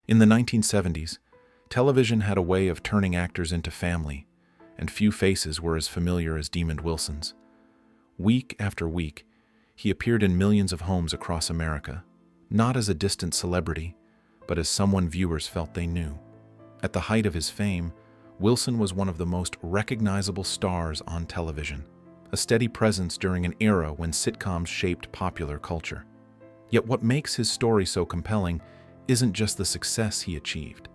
In the 1970s, television had a way of turning actors into family, and few faces were as familiar as Demond Wilson's. Week after week, he appeared in millions of homes across America, not as a distant celebrity, but as someone viewers felt they knew. At the height of his fame, Wilson was one of the most recognizable stars on television, a steady presence during an era when sitcoms shaped popular culture. Yet what makes his story so compelling isn't just the success he achieved,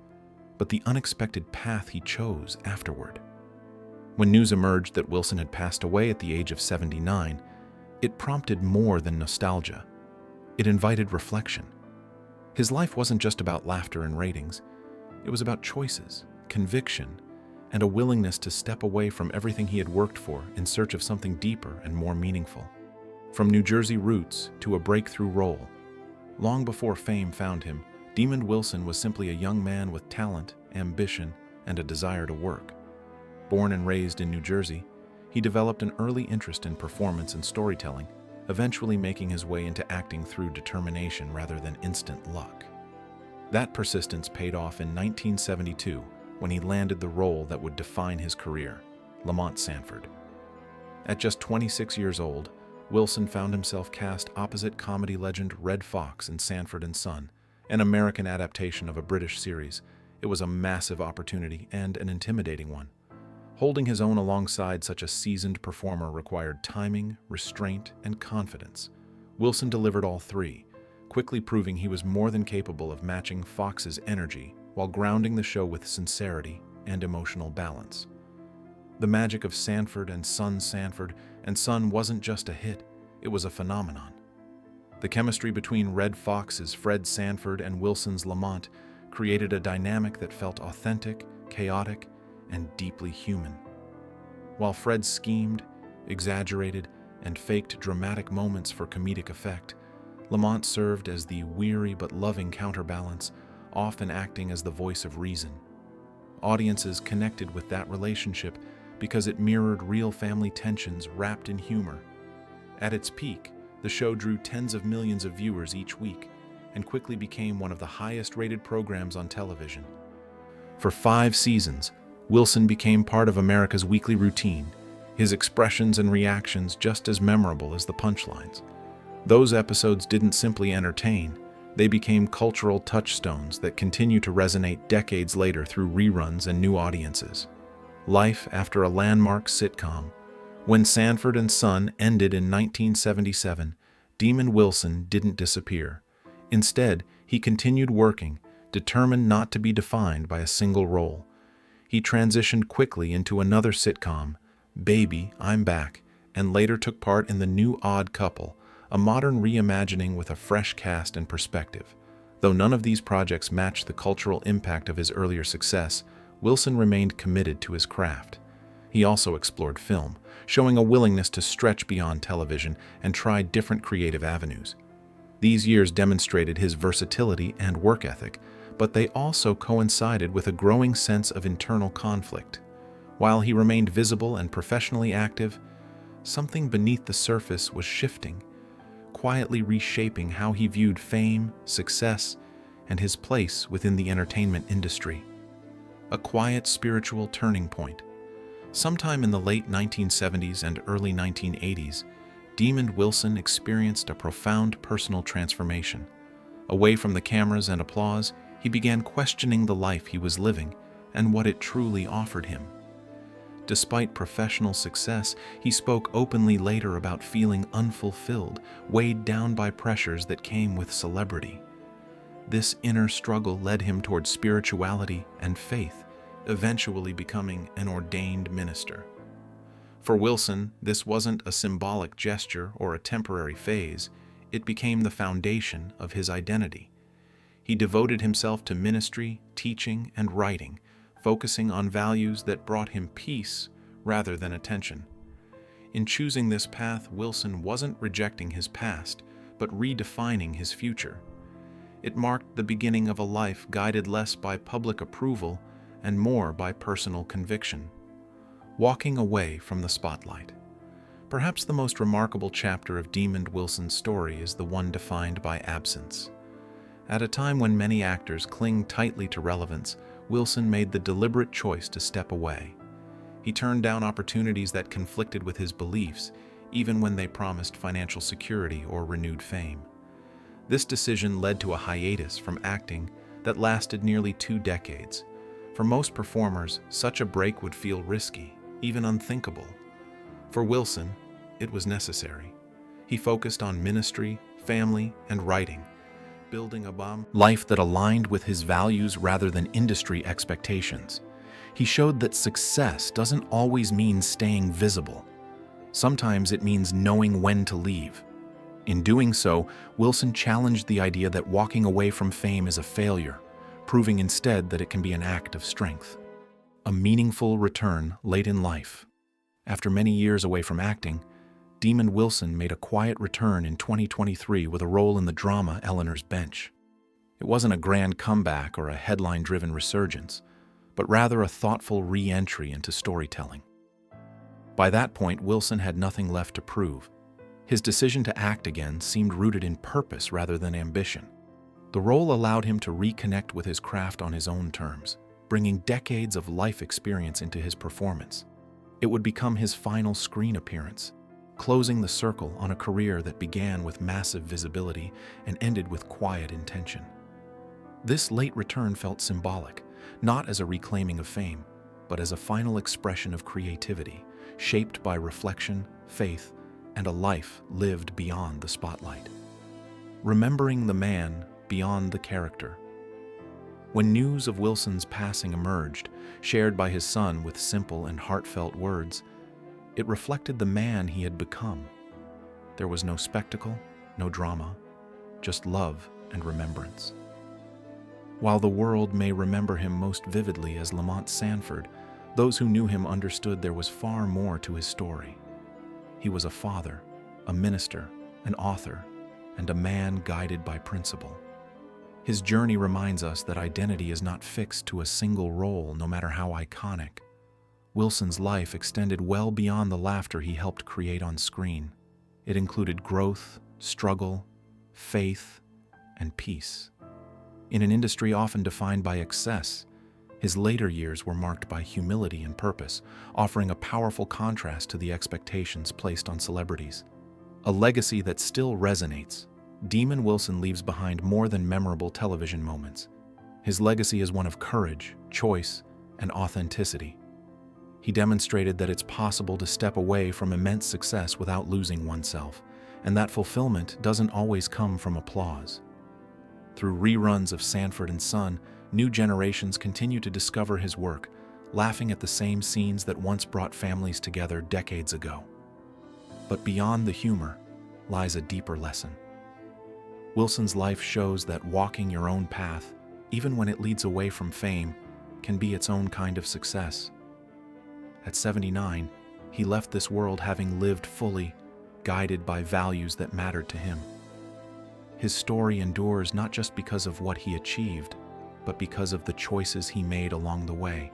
but the unexpected path he chose afterward. When news emerged that Wilson had passed away at the age of 79, it prompted more than nostalgia. It invited reflection. His life wasn't just about laughter and ratings. It was about choices, conviction, and a willingness to step away from everything he had worked for in search of something deeper and more meaningful. From New Jersey roots to a breakthrough role, long before fame found him, Demond Wilson was simply a young man with talent, ambition, and a desire to work. Born and raised in New Jersey, he developed an early interest in performance and storytelling, eventually making his way into acting through determination rather than instant luck. That persistence paid off in 1972 when he landed the role that would define his career, Lamont Sanford. At just 26 years old, Wilson found himself cast opposite comedy legend Redd Foxx in Sanford and Son, an American adaptation of a British series. It was a massive opportunity and an intimidating one. Holding his own alongside such a seasoned performer required timing, restraint, and confidence. Wilson delivered all three, quickly proving he was more than capable of matching Fox's energy while grounding the show with sincerity and emotional balance. The magic of Sanford and Son wasn't just a hit, it was a phenomenon. The chemistry between Redd Foxx's Fred Sanford and Wilson's Lamont created a dynamic that felt authentic, chaotic, and deeply human. While Fred schemed, exaggerated, and faked dramatic moments for comedic effect, Lamont served as the weary but loving counterbalance, often acting as the voice of reason. Audiences connected with that relationship because it mirrored real family tensions wrapped in humor. At its peak, the show drew tens of millions of viewers each week and quickly became one of the highest-rated programs on television. For 5 seasons, Wilson became part of America's weekly routine, his expressions and reactions just as memorable as the punchlines. Those episodes didn't simply entertain, they became cultural touchstones that continue to resonate decades later through reruns and new audiences. Life after a landmark sitcom. When Sanford and Son ended in 1977, Demond Wilson didn't disappear. Instead, he continued working, determined not to be defined by a single role. He transitioned quickly into another sitcom, Baby, I'm Back, and later took part in The New Odd Couple, a modern reimagining with a fresh cast and perspective. Though none of these projects matched the cultural impact of his earlier success, Wilson remained committed to his craft. He also explored film, showing a willingness to stretch beyond television and try different creative avenues. These years demonstrated his versatility and work ethic, but they also coincided with a growing sense of internal conflict. While he remained visible and professionally active, something beneath the surface was shifting, quietly reshaping how he viewed fame, success, and his place within the entertainment industry. A quiet spiritual turning point. Sometime in the late 1970s and early 1980s, Demond Wilson experienced a profound personal transformation. Away from the cameras and applause, he began questioning the life he was living and what it truly offered him. Despite professional success, he spoke openly later about feeling unfulfilled, weighed down by pressures that came with celebrity. This inner struggle led him toward spirituality and faith, eventually becoming an ordained minister. For Wilson, this wasn't a symbolic gesture or a temporary phase, it became the foundation of his identity. He devoted himself to ministry, teaching, and writing, focusing on values that brought him peace rather than attention. In choosing this path, Wilson wasn't rejecting his past, but redefining his future. It marked the beginning of a life guided less by public approval and more by personal conviction. Walking away from the spotlight. Perhaps the most remarkable chapter of Demond Wilson's story is the one defined by absence. At a time when many actors cling tightly to relevance, Wilson made the deliberate choice to step away. He turned down opportunities that conflicted with his beliefs, even when they promised financial security or renewed fame. This decision led to a hiatus from acting that lasted nearly 2 decades. For most performers, such a break would feel risky, even unthinkable. For Wilson, it was necessary. He focused on ministry, family, and writing, building a life that aligned with his values rather than industry expectations. He showed that success doesn't always mean staying visible. Sometimes it means knowing when to leave. In doing so, Wilson challenged the idea that walking away from fame is a failure, proving instead that it can be an act of strength. A meaningful return late in life. After many years away from acting, Demon Wilson made a quiet return in 2023 with a role in the drama Eleanor's Bench. It wasn't a grand comeback or a headline-driven resurgence, but rather a thoughtful re-entry into storytelling. By that point, Wilson had nothing left to prove. His decision to act again seemed rooted in purpose rather than ambition. The role allowed him to reconnect with his craft on his own terms, bringing decades of life experience into his performance. It would become his final screen appearance, closing the circle on a career that began with massive visibility and ended with quiet intention. This late return felt symbolic, not as a reclaiming of fame, but as a final expression of creativity, shaped by reflection, faith, and a life lived beyond the spotlight. Remembering the man beyond the character. When news of Wilson's passing emerged, shared by his son with simple and heartfelt words, it reflected the man he had become. There was no spectacle, no drama, just love and remembrance. While the world may remember him most vividly as Lamont Sanford, those who knew him understood there was far more to his story. He was a father, a minister, an author, and a man guided by principle. His journey reminds us that identity is not fixed to a single role, no matter how iconic. Wilson's life extended well beyond the laughter he helped create on screen. It included growth, struggle, faith, and peace. In an industry often defined by excess, his later years were marked by humility and purpose, offering a powerful contrast to the expectations placed on celebrities. A legacy that still resonates. Demon Wilson leaves behind more than memorable television moments. His legacy is one of courage, choice, and authenticity. He demonstrated that it's possible to step away from immense success without losing oneself, and that fulfillment doesn't always come from applause. Through reruns of Sanford and Son, new generations continue to discover his work, laughing at the same scenes that once brought families together decades ago. But beyond the humor lies a deeper lesson. Wilson's life shows that walking your own path, even when it leads away from fame, can be its own kind of success. At 79, he left this world having lived fully, guided by values that mattered to him. His story endures not just because of what he achieved, but because of the choices he made along the way.